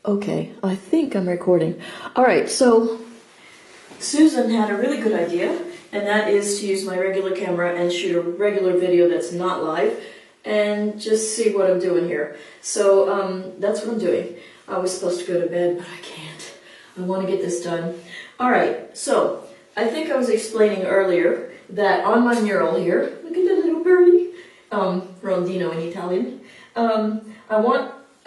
Okay, I think I'm recording. Alright, so Susan had a really good idea, and that is to use my regular camera and shoot a regular video that's not live, and just see what I'm doing here. So, that's what I'm doing. I was supposed to go to bed, but I can't. I want to get this done. Alright, so, I think I was explaining earlier that on my mural here, look at that little birdie, rondino in Italian,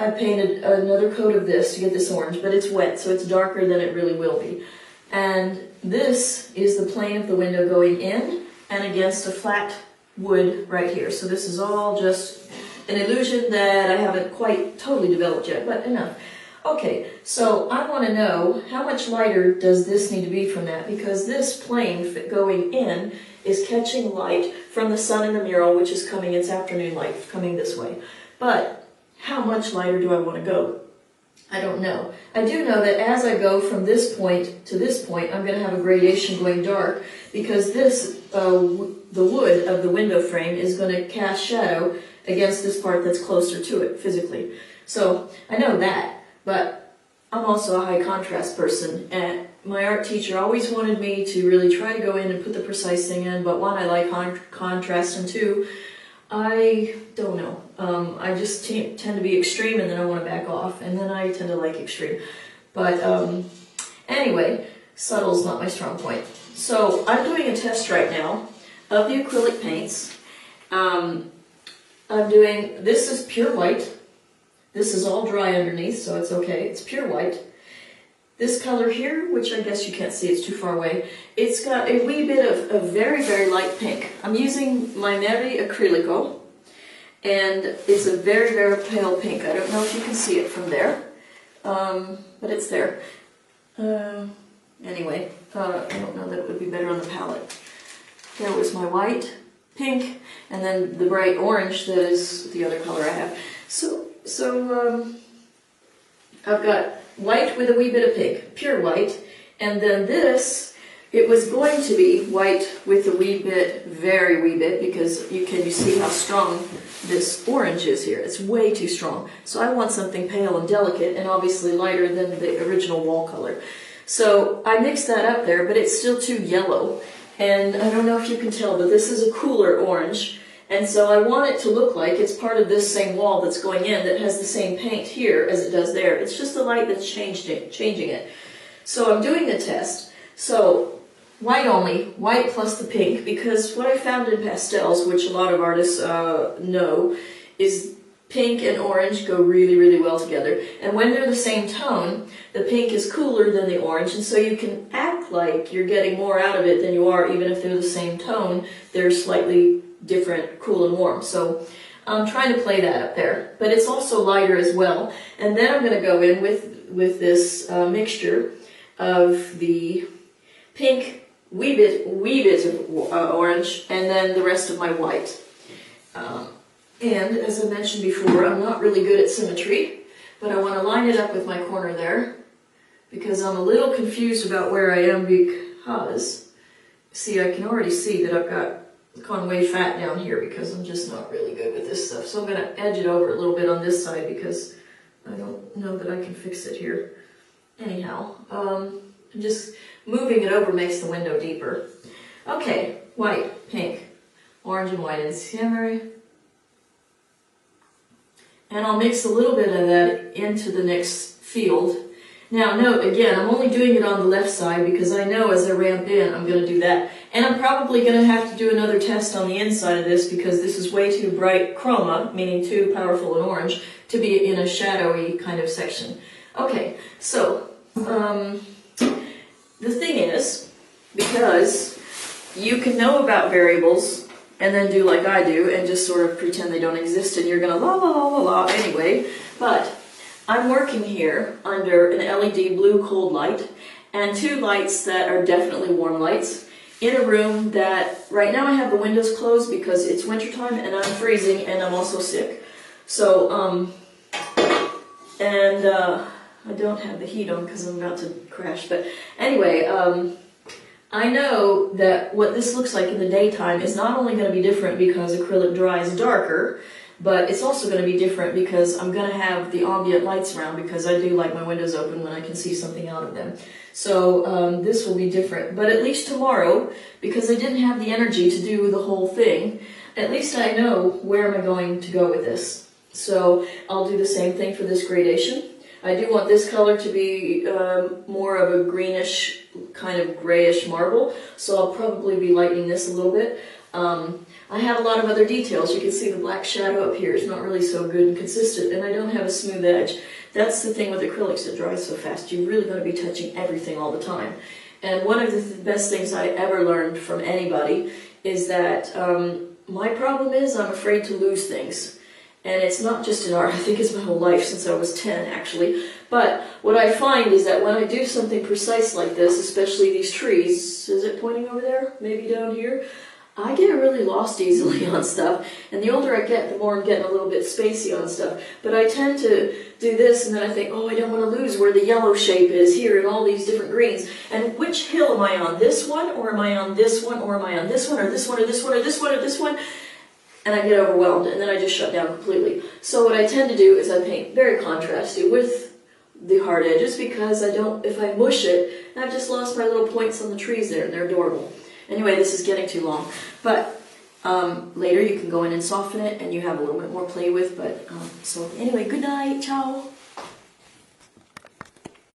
I painted another coat of this to get this orange, but it's wet, so it's darker than it really will be. And this is the plane of the window going in and against a flat wood right here. So this is all just an illusion that I haven't quite totally developed yet, but enough. Okay, so I want to know how much lighter does this need to be from that, because this plane going in is catching light from the sun in the mural, which is coming, it's afternoon light, coming this way. But how much lighter do I want to go? I don't know. I do know that as I go from this point to this point, I'm going to have a gradation going dark, because this, the wood of the window frame is going to cast shadow against this part that's closer to it physically. So I know that, but I'm also a high contrast person, and my art teacher always wanted me to really try to go in and put the precise thing in, but one, I like contrast, and two, I don't know. I just tend to be extreme, and then I want to back off, and then I tend to like extreme. But anyway, subtle is not my strong point. So I'm doing a test right now of the acrylic paints. This is pure white. This is all dry underneath, so it's okay. It's pure white. This color here, which I guess you can't see, it's too far away, it's got a wee bit of a very, very light pink. I'm using my Neri Acrylico, and it's a very, very pale pink. I don't know if you can see it from there, but it's there. Anyway, I don't know that it would be better on the palette. There was my white, pink, and then the bright orange that is the other color I have. So I've got white with a wee bit of pink, pure white, and then this, it was going to be white with a wee bit, very wee bit, because you see how strong this orange is here. It's way too strong. So I want something pale and delicate, and obviously lighter than the original wall color. So I mixed that up there, but it's still too yellow, and I don't know if you can tell, but this is a cooler orange. And so I want it to look like it's part of this same wall that's going in that has the same paint here as it does there. It's just the light that's changing it. So I'm doing the test. So white only, white plus the pink, because what I found in pastels, which a lot of artists know, is pink and orange go really, really well together. And when they're the same tone, the pink is cooler than the orange, and so you can act like you're getting more out of it than you are, even if they're the same tone. They're slightly different, cool and warm. So I'm trying to play that up there, but it's also lighter as well. And then I'm going to go in with this mixture of the pink, wee bit of orange, and then the rest of my white. And as I mentioned before, I'm not really good at symmetry, but I want to line it up with my corner there, because I'm a little confused about where I am, because, see, I can already see that I've gone way fat down here, because I'm just not really good with this stuff. So I'm going to edge it over a little bit on this side, because I don't know that I can fix it here. Anyhow, just moving it over makes the window deeper. Okay, white, pink, orange and white insieme. And I'll mix a little bit of that into the next field. Now note, again, I'm only doing it on the left side, because I know as I ramp in, I'm going to do that. And I'm probably going to have to do another test on the inside of this, because this is way too bright chroma, meaning too powerful an orange, to be in a shadowy kind of section. Okay, so, the thing is, because you can know about variables and then do like I do and just sort of pretend they don't exist, and you're going to la la la la la anyway, but I'm working here under an LED blue cold light and two lights that are definitely warm lights in a room that right now I have the windows closed because it's wintertime and I'm freezing and I'm also sick. So, I don't have the heat on because I'm about to crash, but anyway, I know that what this looks like in the daytime is not only going to be different because acrylic dries darker, But it's also going to be different because I'm going to have the ambient lights around because I do like my windows open when I can see something out of them. So this will be different. But at least tomorrow, because I didn't have the energy to do the whole thing, at least I know where am I going to go with this. So I'll do the same thing for this gradation. I do want this color to be more of a greenish, kind of grayish marble, so I'll probably be lightening this a little bit. I have a lot of other details. You can see the black shadow up here is not really so good and consistent, and I don't have a smooth edge. That's the thing with acrylics that dries so fast. You're really going to be touching everything all the time. And one of the best things I ever learned from anybody is that my problem is I'm afraid to lose things. And it's not just in art, I think it's my whole life since I was 10 actually. But what I find is that when I do something precise like this, especially these trees, is it pointing over there? Maybe down here? I get really lost easily on stuff, and the older I get, the more I'm getting a little bit spacey on stuff. But I tend to do this, and then I think, oh, I don't want to lose where the yellow shape is here and all these different greens. And which hill am I on? This one, or am I on this one, or am I on this one, or this one, or this one, or this one, or this one? And I get overwhelmed, and then I just shut down completely. So what I tend to do is I paint very contrasty with the hard edges, because I don't, if I mush it, I've just lost my little points on the trees there, and they're adorable. Anyway, this is getting too long, but later you can go in and soften it, and you have a little bit more play with. But so anyway, good night, ciao.